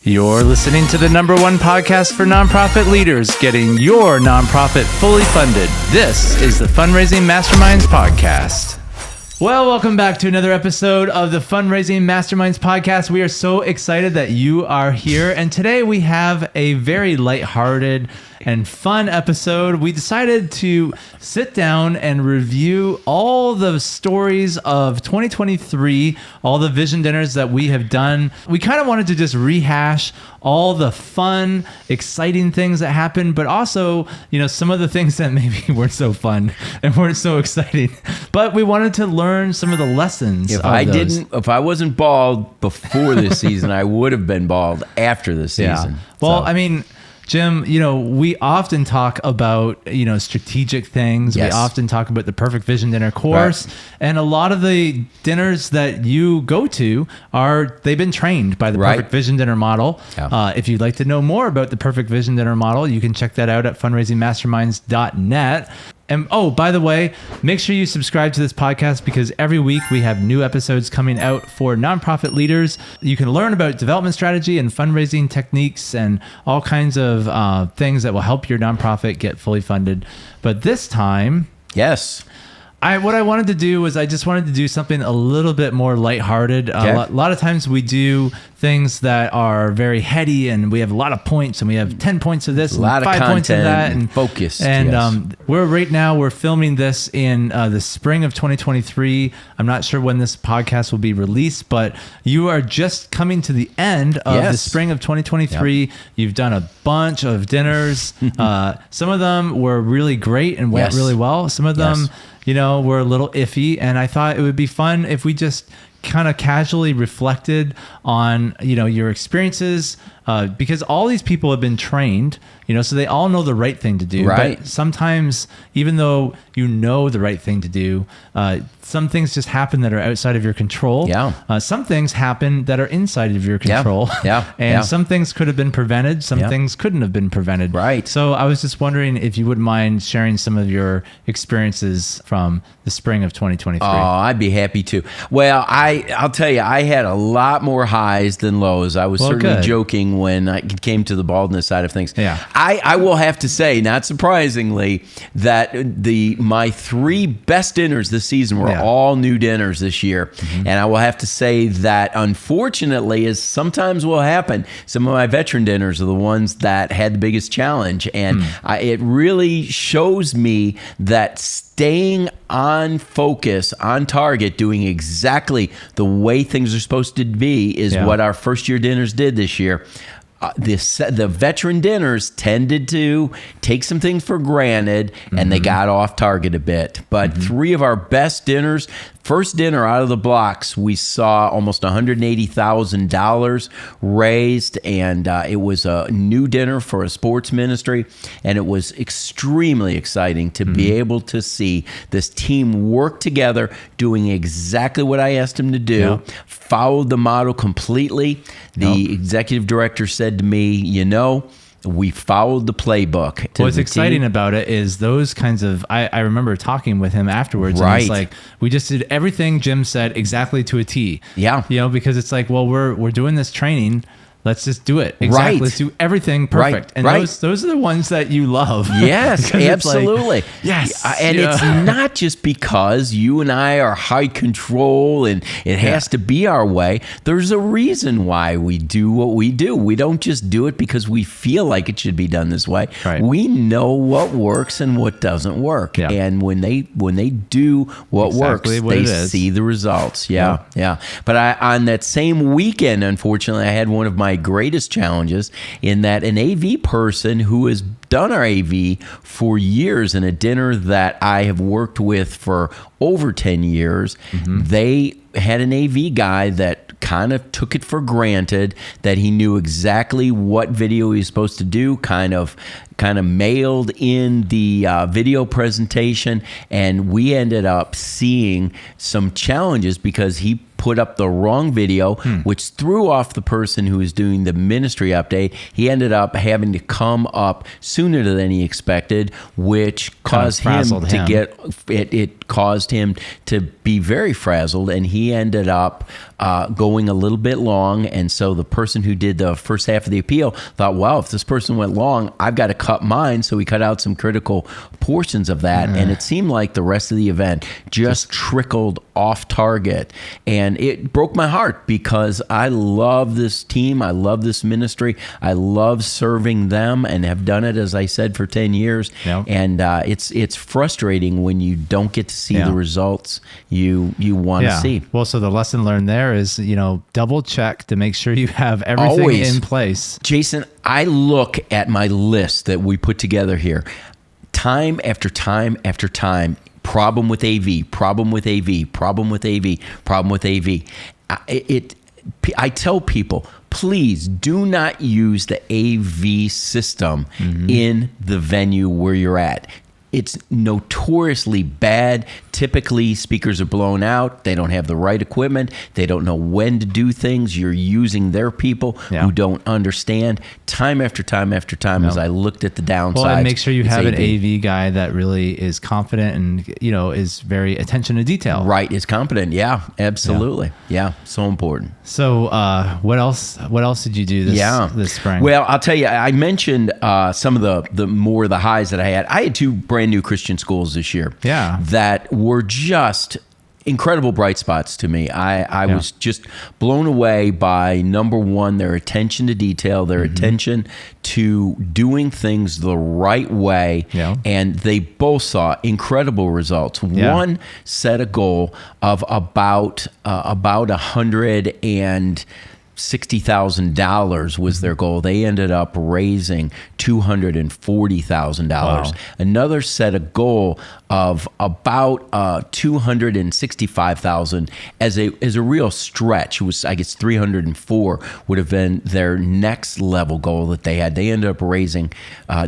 You're listening to the #1 podcast for nonprofit leaders, getting your nonprofit fully funded. This is the Fundraising Masterminds Podcast. Well, welcome back to another episode of the Fundraising Masterminds Podcast. We are so excited that you are here. And today we have a very lighthearted and fun episode. We decided to sit down and review all the stories of 2023, all the vision dinners that we have done. We kind of wanted to just rehash all the fun, exciting things that happened, but also, some of the things that maybe weren't so fun and weren't so exciting. But we wanted to learn some of the lessons. If I wasn't bald before this season, I would have been bald after the season. Yeah. Well, Jim, we often talk about, strategic things. Yes. We often talk about the Perfect Vision Dinner course. Right. And a lot of the dinners that you go to they've been trained by the Perfect Vision Dinner model. Yeah. If you'd like to know more about the Perfect Vision Dinner model, you can check that out at fundraisingmasterminds.net. And by the way, make sure you subscribe to this podcast because every week we have new episodes coming out for nonprofit leaders. You can learn about development strategy and fundraising techniques and all kinds of things that will help your nonprofit get fully funded. But this time, yes, what I wanted to do was I just wanted to do something a little bit more lighthearted. Okay. A lot of times we do things that are very heady and we have a lot of points and we have 10 points of this and 5 points of that and focus. And yes. We're filming this in the spring of 2023. I'm not sure when this podcast will be released, but you are just coming to the end of the spring of 2023. Yep. You've done a bunch of dinners. Some of them were really great and went really well. Some of them, were a little iffy, and I thought it would be fun if we just kind of casually reflected on, your experiences, because all these people have been trained, so they all know the right thing to do. Right. But sometimes, even though you know the right thing to do, some things just happen that are outside of your control. Yeah. Some things happen that are inside of your control. Yeah. And some things could have been prevented. Some things couldn't have been prevented. Right. So I was just wondering if you wouldn't mind sharing some of your experiences from the spring of 2023. Oh, I'd be happy to. Well, I'll tell you, I had a lot more highs than lows. I was certainly joking when it came to the baldness side of things. Yeah. I will have to say, not surprisingly, that my 3 best dinners this season were all new dinners this year. Mm-hmm. And I will have to say that, unfortunately, as sometimes will happen, some of my veteran dinners are the ones that had the biggest challenge. And it really shows me that staying on focus, on target, doing exactly the way things are supposed to be is what our first year dinners did this year. The veteran dinners tended to take some things for granted, and they got off target a bit. But 3 of our best dinners, first dinner out of the blocks, we saw almost $180,000 raised, and it was a new dinner for a sports ministry, and it was extremely exciting to be able to see this team work together, doing exactly what I asked them to do, followed the model completely. The executive director said to me, we followed the playbook. What's exciting about it is those kinds of, I remember talking with him afterwards. Right. And it's like, we just did everything Jim said exactly to a T. Yeah. Because it's like, well, we're doing this training. Let's just do it. Exactly. Right. Let's do everything perfect. And those are the ones that you love. Yes, absolutely. Like, yes. And it's not just because you and I are high control and it has to be our way. There's a reason why we do what we do. We don't just do it because we feel like it should be done this way. Right. We know what works and what doesn't work. Yeah. And when they do what works, they see the results. Yeah. But on that same weekend, unfortunately, I had one of my greatest challenges in that an AV person who has done our AV for years in a dinner that I have worked with for over 10 years, they had an AV guy that kind of took it for granted that he knew exactly what video he was supposed to do, kind of kind of mailed in the video presentation, and we ended up seeing some challenges because he put up the wrong video, which threw off the person who was doing the ministry update. He ended up having to come up sooner than he expected, which caused him to get it caused him to be very frazzled, and he ended up going a little bit long. And so the person who did the first half of the appeal thought, well, if this person went long, I've got to cut mine. So we cut out some critical portions of that. And it seemed like the rest of the event just trickled off target. And it broke my heart because I love this team. I love this ministry. I love serving them and have done it, as I said, for 10 years. Yep. And it's frustrating when you don't get to see the results you want to see. Well, so the lesson learned there is, double check to make sure you have everything in place. Jason, I look at my list that we put together here time after time after time. Problem with AV, problem with AV, problem with AV, problem with AV. I tell people, please do not use the AV system in the venue where you're at. It's notoriously bad. Typically, speakers are blown out. They don't have the right equipment. They don't know when to do things. You're using their people who don't understand. Time after time after time, as I looked at the downsides. Well, and make sure you have an AV guy that really is confident and, is very attention to detail. Right, is competent. Yeah, absolutely. Yeah, so important. So what else did you do this spring? Well, I'll tell you, I mentioned some of the highs that I had. I had two brand new Christian schools this year that were just incredible bright spots to me. I was just blown away by, number one, their attention to detail, their attention to doing things the right way, and they both saw incredible results. One set a goal of about $160,000 was their goal. They ended up raising $240,000. Wow. Another set a goal of about $265,000 as a real stretch. It was, I guess, $304 would have been their next level goal that they had. They ended up raising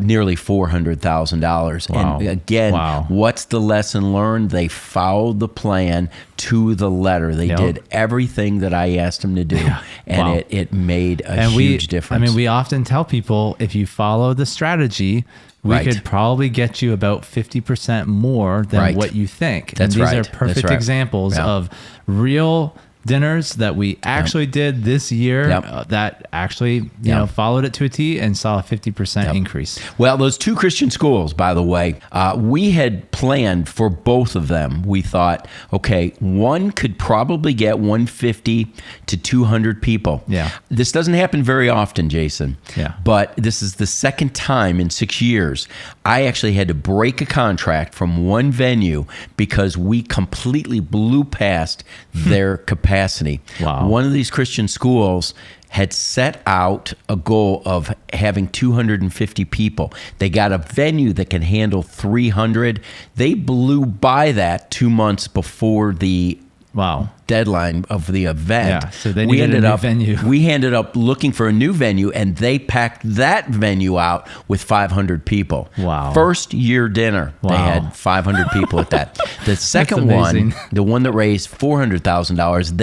nearly $400,000. Wow. And again, what's the lesson learned? They followed the plan to the letter. They did everything that I asked them to do. And it made a huge difference. I mean, we often tell people, if you follow the strategy, we could probably get you about 50% more than what you think. And these are perfect examples of real dinners that we actually did this year that actually followed it to a T and saw a 50% increase. Well, those two Christian schools, by the way, we had planned for both of them. We thought, okay, one could probably get 150 to 200 people. This doesn't happen very often, Jason. But this is the second time in 6 years I actually had to break a contract from one venue because we completely blew past their capacity. Wow. One of these Christian schools had set out a goal of having 250 people. They got a venue that can handle 300. They blew by that 2 months before the deadline of the event. So they needed a new venue. We ended up looking for a new venue, and they packed that venue out with 500 people. Wow. First year dinner, they had 500 people at that. The second one, the one that raised $400,000,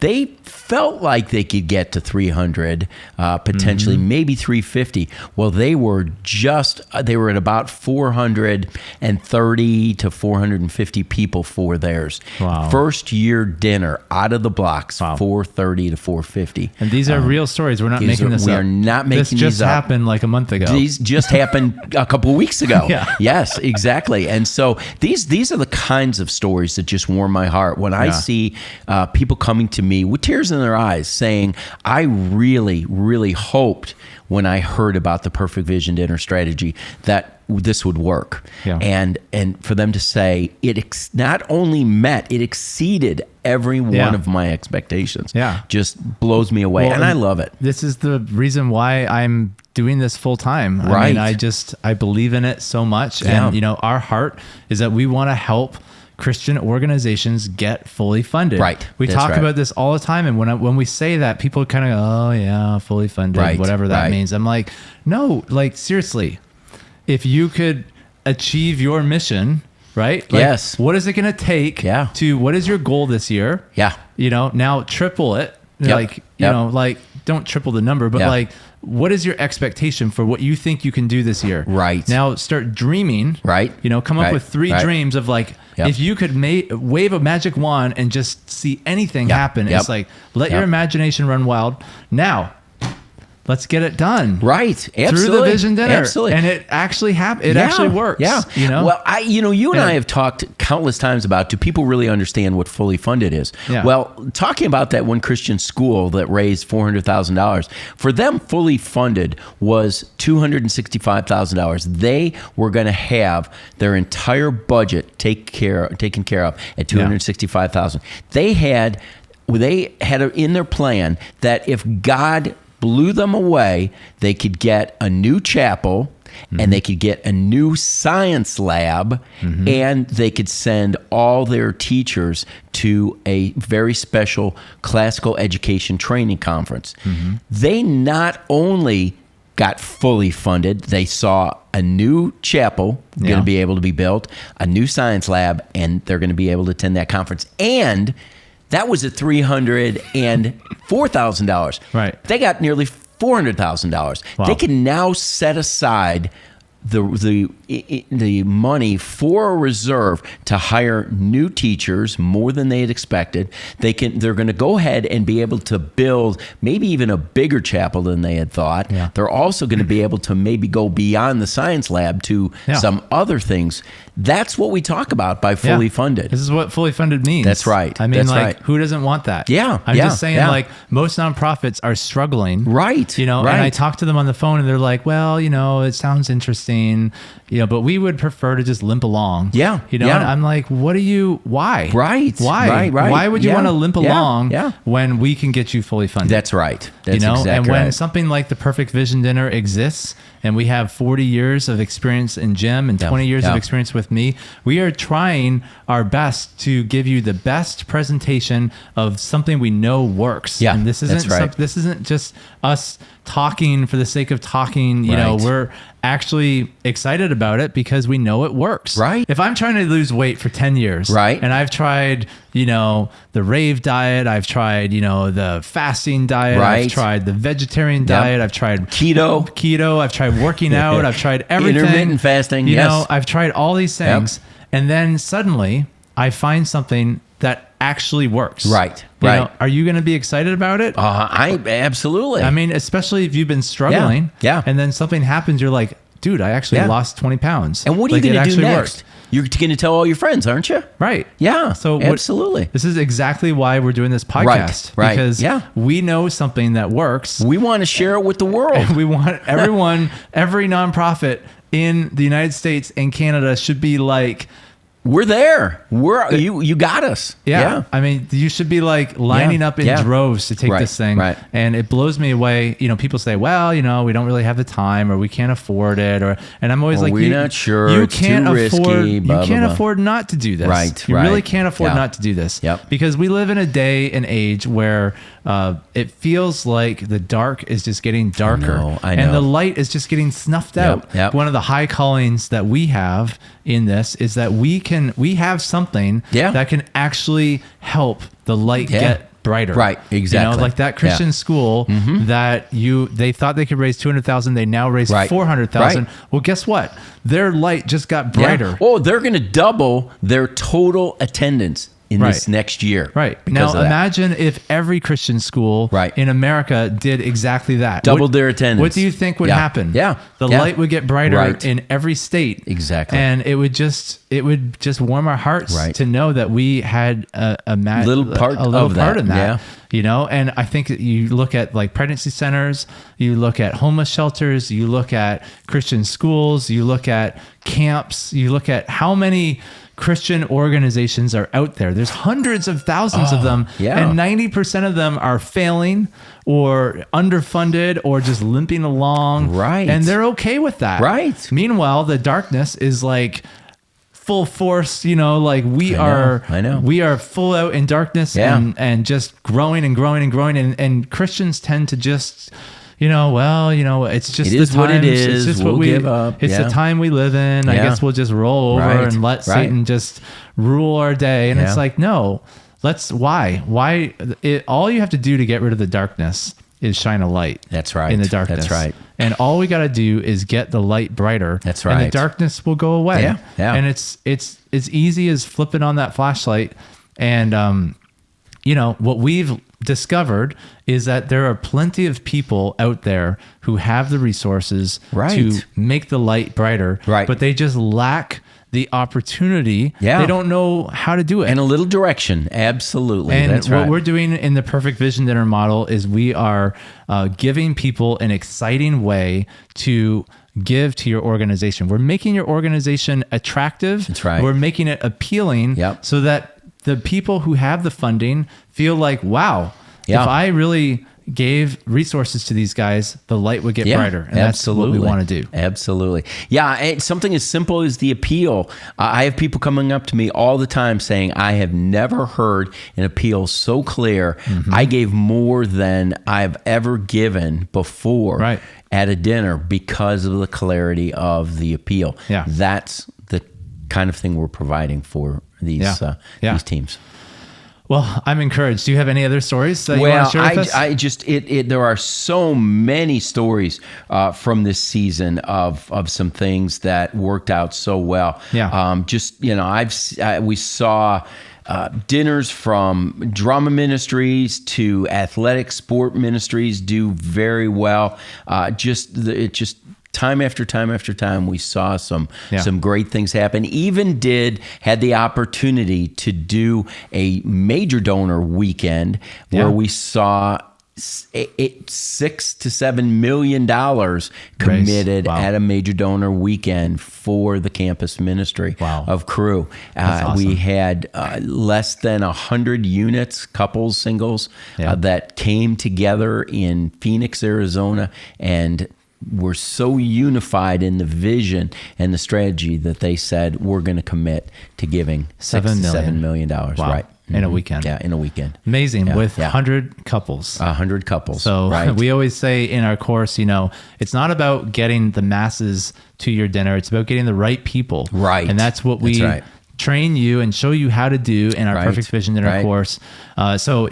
they felt like they could get to 300, potentially maybe 350. Well, they were at about 430 to 450 people for theirs. First year dinner out of the blocks, 430 to 450. And these are real stories. We're not making this up. We are not making these up. This just happened like a month ago. These just happened a couple of weeks ago. Yes, exactly. And so these are the kinds of stories that just warm my heart when I see people coming to me with tears in their eyes saying, I really, really hoped when I heard about the Perfect Vision Dinner strategy that this would work. And for them to say it not only met, it exceeded every one of my expectations. Just blows me away. And I love it. This is the reason why I'm doing this full time. I mean, I believe in it so much. And our heart is that we want to help Christian organizations get fully funded. We talk about this all the time. And when we say that, people kind of go, oh yeah, fully funded, whatever that means. I'm like, no, like seriously, if you could achieve your mission, right? Like, yes. What is it going to take to, what is your goal this year? Yeah. Now triple it. Like, don't triple the number, but like, what is your expectation for what you think you can do this year? Right. Now start dreaming. Right. Come up with 3 dreams of like, if you could wave a magic wand and just see anything happen. It's like, let your imagination run wild. Now, let's get it done. Right. Absolutely. Through the vision dinner. Absolutely. And it actually happened. It actually works. Yeah. Well, you and I have talked countless times about, do people really understand what fully funded is? Yeah. Well, talking about that one Christian school that raised $400,000, for them, fully funded was $265,000. They were going to have their entire budget taken care of at $265,000. They had it in their plan that if God blew them away, they could get a new chapel, and they could get a new science lab, and they could send all their teachers to a very special classical education training conference. They not only got fully funded, they saw a new chapel going to be able to be built, a new science lab, and they're going to be able to attend that conference. And that was at $304,000. Right. They got nearly $400,000. Wow. They can now set aside the money for a reserve to hire new teachers, more than they had expected. They're going to go ahead and be able to build maybe even a bigger chapel than they had thought. Yeah. They're also going to be able to maybe go beyond the science lab to some other things. That's what we talk about by fully funded. This is what fully funded means. That's right. I mean, That's who doesn't want that? Yeah. I'm just saying, most nonprofits are struggling. Right. And I talk to them on the phone and they're like, well, it sounds interesting, but we would prefer to just limp along. Yeah. And I'm like, why? Right. Why? Right. Why would you want to limp along Yeah. when we can get you fully funded? That's right. That's exactly and when right. something like the Perfect Vision Dinner exists, and we have 40 years of experience in Jim and 20 years of experience with me, we are trying our best to give you the best presentation of something we know works. Yeah, and this isn't that's right. this isn't just us talking for the sake of talking. We're actually excited about it because we know it works. Right. If I'm trying to lose weight for 10 years, right, and I've tried, the rave diet, I've tried, the fasting diet, right, I've tried the vegetarian diet, I've tried keto, I've tried working out, I've tried everything. Intermittent fasting, I've tried all these things. And then suddenly I find something that actually works. Right. Are you going to be excited about it? Absolutely. I mean, especially if you've been struggling. Yeah. And then something happens, you're like, dude, I actually lost 20 pounds. And what are you going to do next? Worked. You're going to tell all your friends, aren't you? Right. Yeah. So absolutely. This is exactly why we're doing this podcast. Right. Because we know something that works. We want to share it with the world. And we want everyone, every nonprofit in the United States and Canada should be like, we're there. You got us. Yeah. I mean, you should be like lining up in droves to take this thing. Right. And it blows me away. People say, well, we don't really have the time, or we can't afford it, and I'm always like, we're not sure. You it's can't too afford. Risky, you can't afford not to do this. Right. You really can't afford not to do this. Yep. Because we live in a day and age where it feels like the dark is just getting darker. I know. And the light is just getting snuffed out. Yep. One of the high callings that we have in this is that we have something that can actually help the light get brighter. Right, exactly. Like that Christian school that they thought they could raise 200,000, they now raise 400,000. Right. Well, guess what? Their light just got brighter. Oh, they're going to double their total attendance in this next year. Right. Now, imagine if every Christian school in America did exactly that. Doubled their attendance. What do you think would happen? Yeah. The light would get brighter in every state. Exactly. And it would just warm our hearts to know that we had a little part in that. Yeah. And I think that you look at like pregnancy centers, you look at homeless shelters, you look at Christian schools, you look at camps, you look at how many Christian organizations are out there. There's hundreds of thousands of them, and 90% of them are failing or underfunded or just limping along. Right. And they're okay with that. Right. Meanwhile, the darkness is like full force, like we are full out in darkness and just growing and growing and growing. And Christians tend to just, it's just it is the times, what it is. It's just we'll what give up. It's the time we live in. I guess we'll just roll over and let Satan just rule our day. And it's like, no, why? All you have to do to get rid of the darkness is shine a light. That's right. In the darkness. That's right. And all we got to do is get the light brighter. That's right. And the darkness will go away. Yeah. Yeah. And it's as easy as flipping on that flashlight. And, what we've discovered is that there are plenty of people out there who have the resources to make the light brighter, but they just lack the opportunity. They don't know how to do it. And a little direction. Absolutely. And that's right. What we're doing in the Perfect Vision Dinner model is we are giving people an exciting way to give to your organization. We're making your organization attractive. That's right. We're making it appealing so that the people who have the funding feel like, wow, if I really gave resources to these guys, the light would get brighter. And that's what we want to do. Absolutely. Yeah. And something as simple as the appeal. I have people coming up to me all the time saying, I have never heard an appeal so clear. I gave more than I've ever given before at a dinner because of the clarity of the appeal. That's the kind of thing we're providing for these teams. Well, I'm encouraged. Do you have any other stories that you want to share with us? There are so many stories from this season of some things that worked out so well. We saw dinners from drama ministries to athletic sport ministries do very well. Time after time after time, we saw some great things happen. Even had the opportunity to do a major donor weekend where we saw $6 to $7 million committed at a major donor weekend for the campus ministry of Cru. Awesome. We had less than 100 units, couples, singles, that came together in Phoenix, Arizona, and were so unified in the vision and the strategy that they said, we're going to commit to giving $6 to $7 million. Right. In a weekend. Yeah, in a weekend. Amazing. With 100 couples. 100 couples. So we always say in our course, it's not about getting the masses to your dinner. It's about getting the right people. Right. And that's what we train you and show you how to do in our Perfect Vision Dinner course. So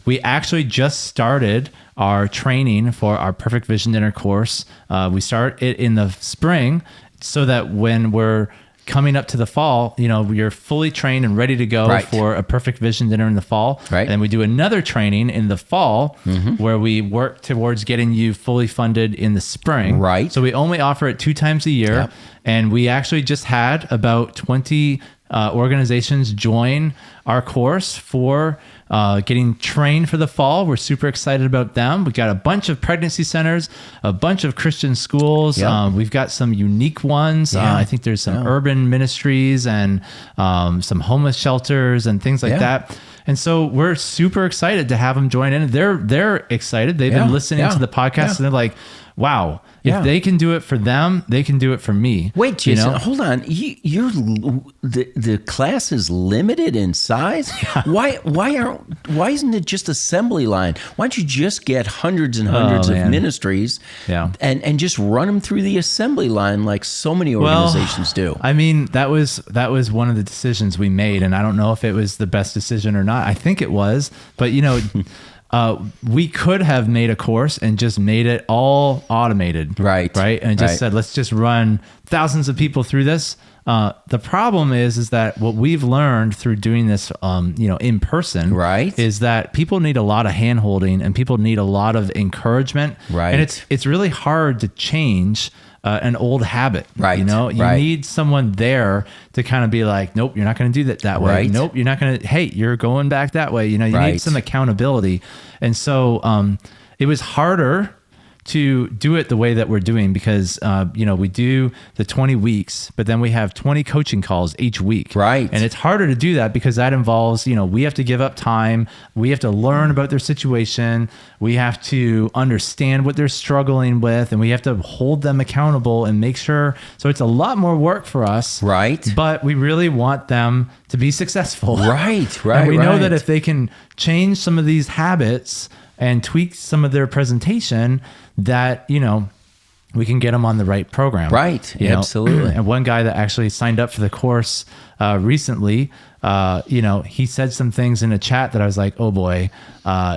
we actually just started our training for our Perfect Vision Dinner course. We start it in the spring so that when we're coming up to the fall, you're fully trained and ready to go for a Perfect Vision Dinner in the fall. And then we do another training in the fall where we work towards getting you fully funded in the spring. So we only offer it 2 times a year. And we actually just had about 20 organizations join our course for getting trained for the fall. We're super excited about them. We've got a bunch of pregnancy centers, a bunch of Christian schools. We've got some unique ones. I think there's some urban ministries and some homeless shelters and things like that. And so we're super excited to have them join in. They're excited. They've been listening to the podcast and they're like, wow, if they can do it for them, they can do it for me. Wait, Jason, hold on. The class is limited in size? Why isn't it just assembly line? Why don't you just get hundreds and hundreds of ministries and just run them through the assembly line like so many organizations do? I mean, that was one of the decisions we made, and I don't know if it was the best decision or not. I think it was, but we could have made a course and just made it all automated, right? And just said, let's just run thousands of people through this. The problem is that what we've learned through doing this, in person, is that people need a lot of hand-holding and people need a lot of encouragement, and it's really hard to change an old habit, you need someone there to kind of be like, nope, you're not going to do that way. Nope, you're not going to, hey, you're going back that way. You need some accountability. And so it was harder to do it the way that we're doing because, we do the 20 weeks, but then we have 20 coaching calls each week. And it's harder to do that because that involves, we have to give up time. We have to learn about their situation. We have to understand what they're struggling with, and we have to hold them accountable and make sure. So it's a lot more work for us. But we really want them to be successful. And we know that if they can change some of these habits and tweak some of their presentation, that, we can get them on the right program. Right. Absolutely. And one guy that actually signed up for the course recently, he said some things in a chat that I was like, oh boy,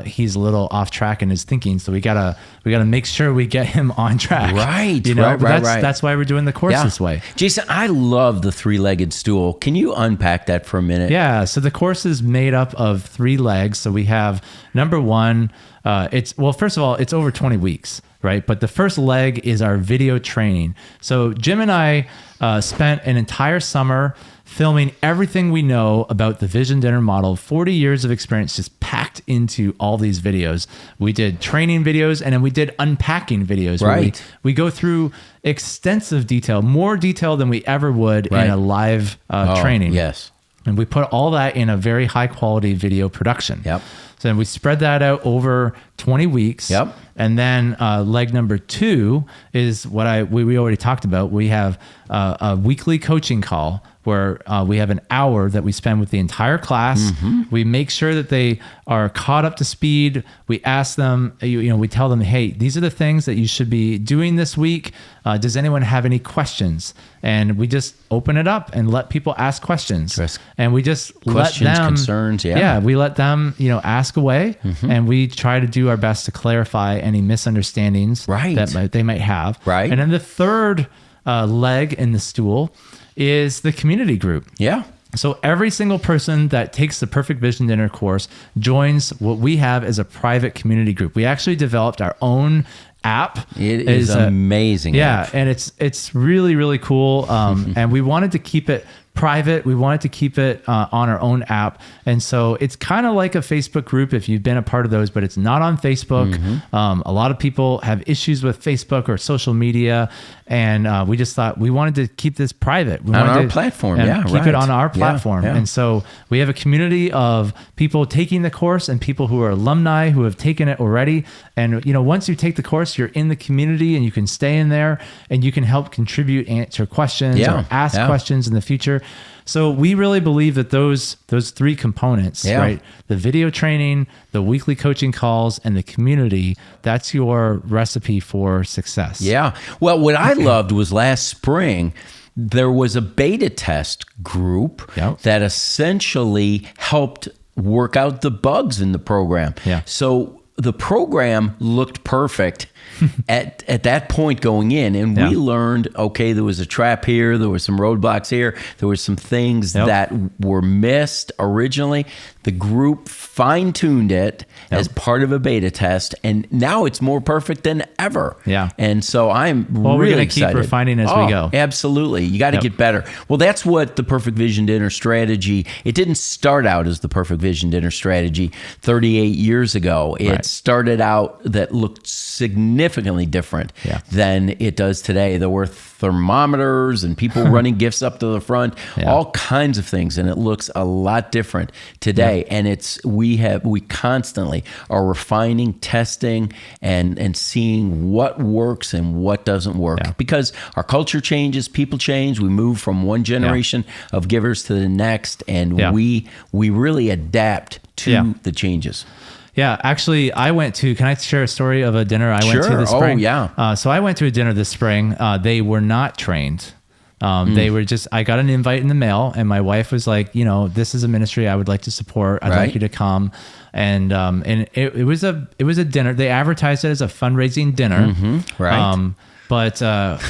he's a little off track in his thinking. So we gotta make sure we get him on track. Right. Right. That's why we're doing the course this way. Jason, I love the Three-Legged Stool. Can you unpack that for a minute? Yeah. So the course is made up of 3 legs. So we have number 1, first of all, it's over 20 weeks. Right. But the first leg is our video training. So Jim and I spent an entire summer filming everything we know about the Vision Dinner model, 40 years of experience just packed into all these videos. We did training videos and then we did unpacking videos. Right. Where we go through extensive detail, more detail than we ever would in a live training. Yes. And we put all that in a very high quality video production. Yep. So we spread that out over 20 weeks. Yep. And then leg number 2 is what we already talked about. We have a weekly coaching call where we have an hour that we spend with the entire class. Mm-hmm. We make sure that they are caught up to speed. We ask them, we tell them, hey, these are the things that you should be doing this week. Does anyone have any questions? And we just open it up and let people ask questions. And we just questions, let them, concerns, we let them, ask away, and we try to do our best to clarify any misunderstandings that they might have. Right. And then the third leg in the stool is the community group. Yeah. So every single person that takes the Perfect Vision Dinner course joins what we have as a private community group. We actually developed our own app. It is amazing. App. And it's really, really cool. And we wanted to keep it private. We wanted to keep it on our own app. And so it's kind of like a Facebook group if you've been a part of those, but it's not on Facebook. A lot of people have issues with Facebook or social media. And we just thought we wanted to keep this private. We wanted on our to platform. Keep it on our platform. Yeah. And so we have a community of people taking the course and people who are alumni who have taken it already. And, once you take the course, you're in the community and you can stay in there and you can help contribute, answer questions or ask questions in the future. So we really believe that those 3 components, right? The video training, the weekly coaching calls, and the community, that's your recipe for success. Yeah. Well, what I loved was last spring, there was a beta test group that essentially helped work out the bugs in the program. Yeah. So the program looked perfect at that point going in, and we learned, okay, there was a trap here, there were some roadblocks here, there were some things that were missed originally. The group fine-tuned it as part of a beta test, and now it's more perfect than ever. Yeah. And so I'm really we're gonna excited. keep refining as we go. Absolutely. You got to get better. Well, that's what the Perfect Vision Dinner strategy, it didn't start out as the Perfect Vision Dinner strategy 38 years ago. It started out that looked significantly different than it does today. There were thermometers and people running gifts up to the front, all kinds of things, and it looks a lot different today. And we constantly are refining, testing, and seeing what works and what doesn't work, because our culture changes, people change, we move from one generation of givers to the next, and we really adapt to the changes. Yeah, actually, can I share a story of a dinner I went to this spring? Oh, yeah. So I went to a dinner this spring. They were not trained. They were I got an invite in the mail, and my wife was like, this is a ministry I would like to support. I'd like you to come. And it was a dinner. They advertised it as a fundraising dinner. But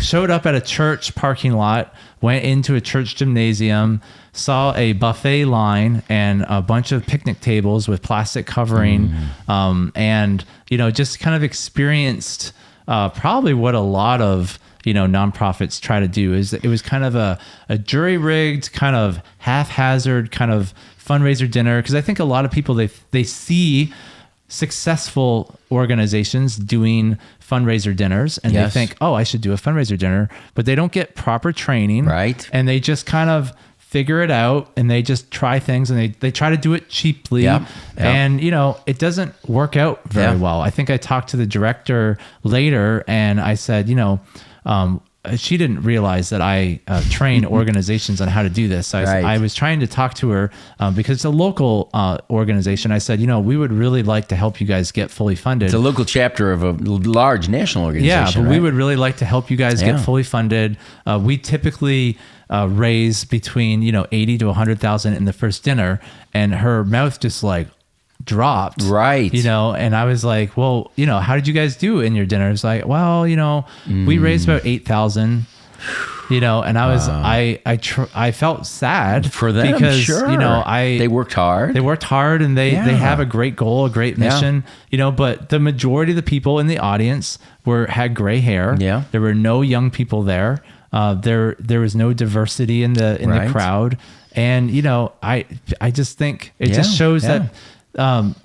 showed up at a church parking lot, went into a church gymnasium, saw a buffet line and a bunch of picnic tables with plastic covering, and just kind of experienced probably what a lot of nonprofits try to do. It was kind of a jury-rigged, kind of haphazard kind of fundraiser dinner, because I think a lot of people they see successful organizations doing fundraiser dinners and they think, oh, I should do a fundraiser dinner, but they don't get proper training, and they just kind of figure it out and they just try things and they try to do it cheaply, and it doesn't work out very well. I think I talked to the director later and I said, she didn't realize that I train organizations on how to do this. So I was trying to talk to her because it's a local organization. I said, we would really like to help you guys get fully funded. It's a local chapter of a large national organization. Yeah, but we would really like to help you guys get fully funded. We typically raise between 80 to 100,000 in the first dinner, and her mouth just like dropped. Right. And I was like, well, how did you guys do in your dinner? It's like, well, we raised about 8,000, and I was, I felt sad for them because, sure. They worked hard. They worked hard and they have a great goal, a great mission, but the majority of the people in the audience had gray hair. Yeah. There were no young people there. There was no diversity in the crowd. And, I just think it just shows that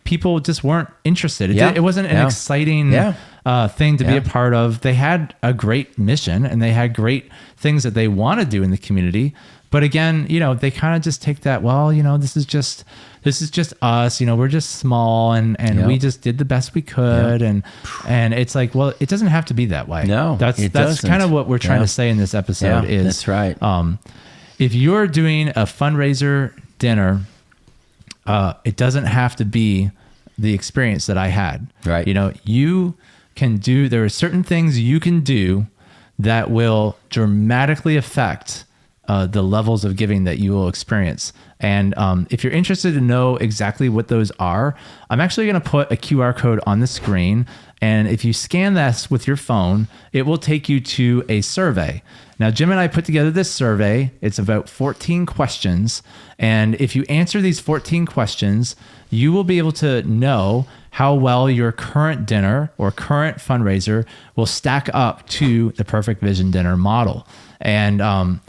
people just weren't interested. It wasn't an exciting thing to be a part of. They had a great mission and they had great things that they want to do in the community. But again, they kind of just take that, well, this is just us, we're just small and we just did the best we could. And it's like, well, it doesn't have to be that way. No, that's kind of what we're trying to say in this episode is that's right. If you're doing a fundraiser dinner, it doesn't have to be the experience that I had. Right. You can do, there are certain things you can do that will dramatically affect the levels of giving that you will experience. And if you're interested to know exactly what those are, I'm actually going to put a QR code on the screen. And if you scan this with your phone, it will take you to a survey. Now, Jim and I put together this survey. It's about 14 questions. And if you answer these 14 questions, you will be able to know how well your current dinner or current fundraiser will stack up to the Perfect Vision Dinner model. And, a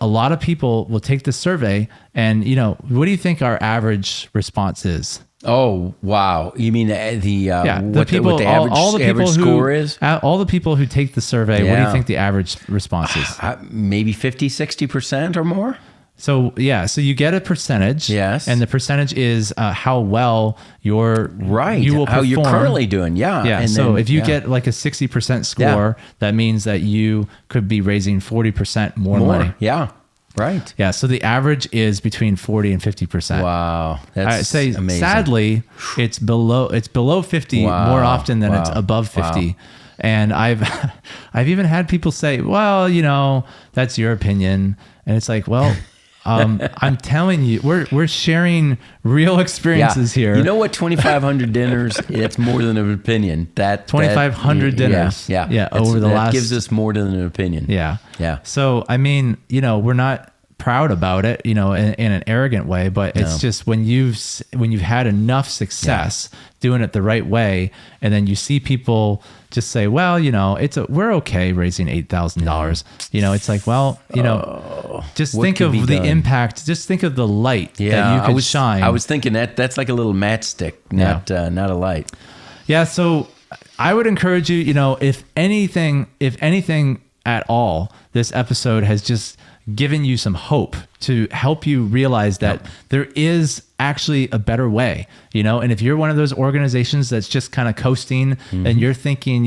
lot of people will take the survey and, what do you think our average response is? Oh, wow. You mean what the average, all the people score is? All the people who take the survey, what do you think the average response is? Maybe 50, 60% or more? So you get a percentage. Yes. And the percentage is how well you will perform. How you're currently doing. Yeah. Yeah. And so if you get like a 60% score, that means that you could be raising 40% more money. Yeah. Right. Yeah. So the average is between 40 and 50%. Wow. That's amazing. Sadly, it's below 50 more often than it's above 50. Wow. And I've even had people say, well, that's your opinion. And it's like, well, I'm telling you, we're sharing real experiences here. You know what? 2,500 dinners, it's more than an opinion. 2,500 dinners. Yeah. That gives us more than an opinion. Yeah. Yeah. So, I mean, we're not proud about it, in an arrogant way, but it's just when you've had enough success doing it the right way, and then you see people just say, well, we're okay raising $8,000. It's like, well, just think of the impact. Just think of the light that you could shine. I was thinking that's like a little matchstick, not a light. Yeah. So I would encourage you, if anything at all, this episode has just given you some hope to help you realize that there is actually a better way, and if you're one of those organizations that's just kind of coasting and you're thinking,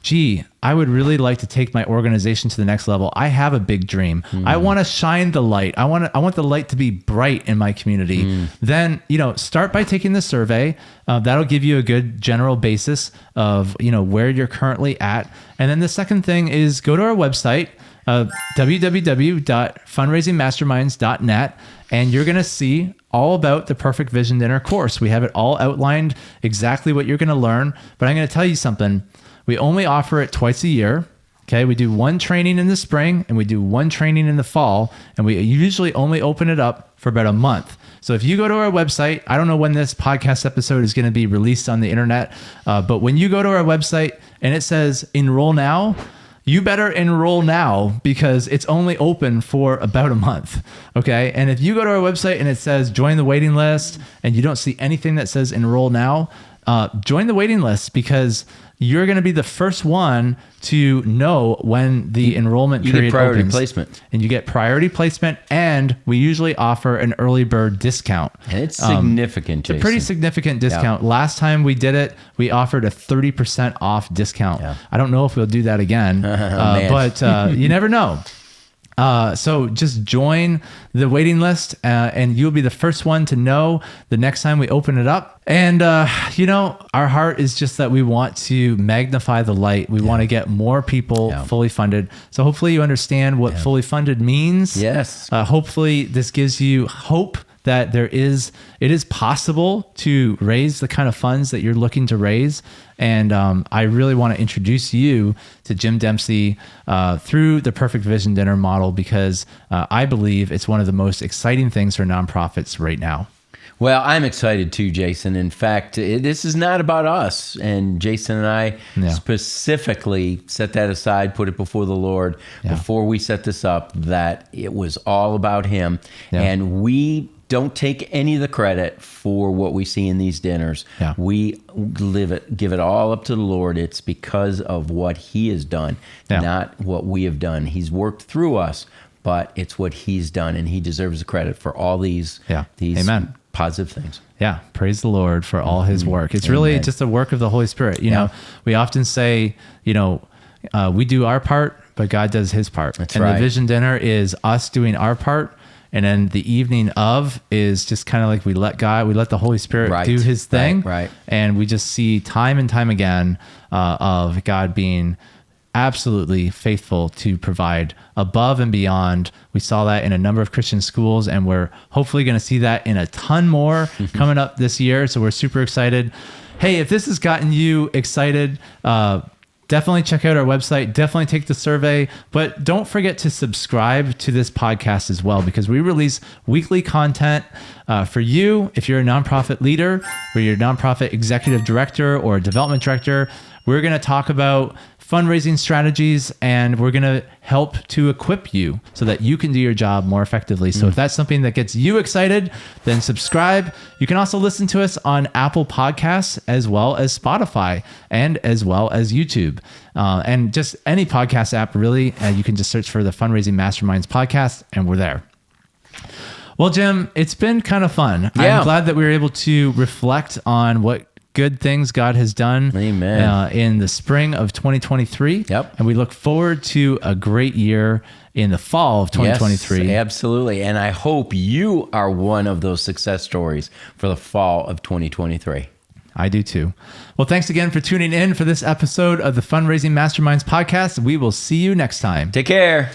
gee, I would really like to take my organization to the next level. I have a big dream. I want to shine the light. I want the light to be bright in my community. Then, start by taking the survey. That'll give you a good general basis of, where you're currently at. And then the second thing is go to our website, www.fundraisingmasterminds.net, and you're going to see all about the Perfect Vision Dinner course. We have it all outlined, exactly what you're going to learn. But I'm going to tell you something. We only offer it twice a year. Okay. We do one training in the spring and we do one training in the fall. And we usually only open it up for about a month. So if you go to our website, I don't know when this podcast episode is going to be released on the internet, but when you go to our website and it says enroll now, you better enroll now because it's only open for about a month. Okay. And if you go to our website and it says join the waiting list and you don't see anything that says enroll now, join the waiting list, because you're going to be the first one to know when the enrollment period opens. You get priority placement. And you get priority placement, and we usually offer an early bird discount. And it's significant, Jason. It's a pretty significant discount. Yeah. Last time we did it, we offered a 30% off discount. Yeah. I don't know if we'll do that again, but you never know. So just join the waiting list, and you'll be the first one to know the next time we open it up. And, our heart is just that we want to magnify the light. We want to get more people fully funded. So hopefully you understand what fully funded means. Yes. Hopefully this gives you hope that it is possible to raise the kind of funds that you're looking to raise. And I really want to introduce you to Jim Dempsey through the Perfect Vision Dinner model, because I believe it's one of the most exciting things for nonprofits right now. Well, I'm excited too, Jason. In fact, this is not about us. And Jason and I specifically set that aside, put it before the Lord before we set this up, that it was all about him. Yeah. And we don't take any of the credit for what we see in these dinners. Yeah. We give it all up to the Lord. It's because of what he has done, not what we have done. He's worked through us, but it's what he's done, and he deserves the credit for all these Amen. Positive things. Yeah. Praise the Lord for all his work. It's really just a work of the Holy Spirit. You know, we often say, we do our part, but God does his part. That's and right. The vision dinner is us doing our part. And then the evening of is just kind of like we let the Holy Spirit do his thing. Right. And we just see time and time again of God being absolutely faithful to provide above and beyond. We saw that in a number of Christian schools, and we're hopefully going to see that in a ton more coming up this year. So we're super excited. Hey, if this has gotten you excited, definitely check out our website. Definitely take the survey, but don't forget to subscribe to this podcast as well, because we release weekly content for you. If you're a nonprofit leader, or you're a nonprofit executive director or development director, we're going to talk about fundraising strategies, and we're going to help to equip you so that you can do your job more effectively. So if that's something that gets you excited, then subscribe. You can also listen to us on Apple Podcasts, as well as Spotify, and as well as YouTube. And just any podcast app, really. You can just search for the Fundraising Masterminds Podcast, and we're there. Well, Jim, it's been kind of fun. Yeah. I'm glad that we were able to reflect on what good things God has done in the spring of 2023. Yep. And we look forward to a great year in the fall of 2023. Yes, absolutely. And I hope you are one of those success stories for the fall of 2023. I do too. Well, thanks again for tuning in for this episode of the Fundraising Masterminds Podcast. We will see you next time. Take care.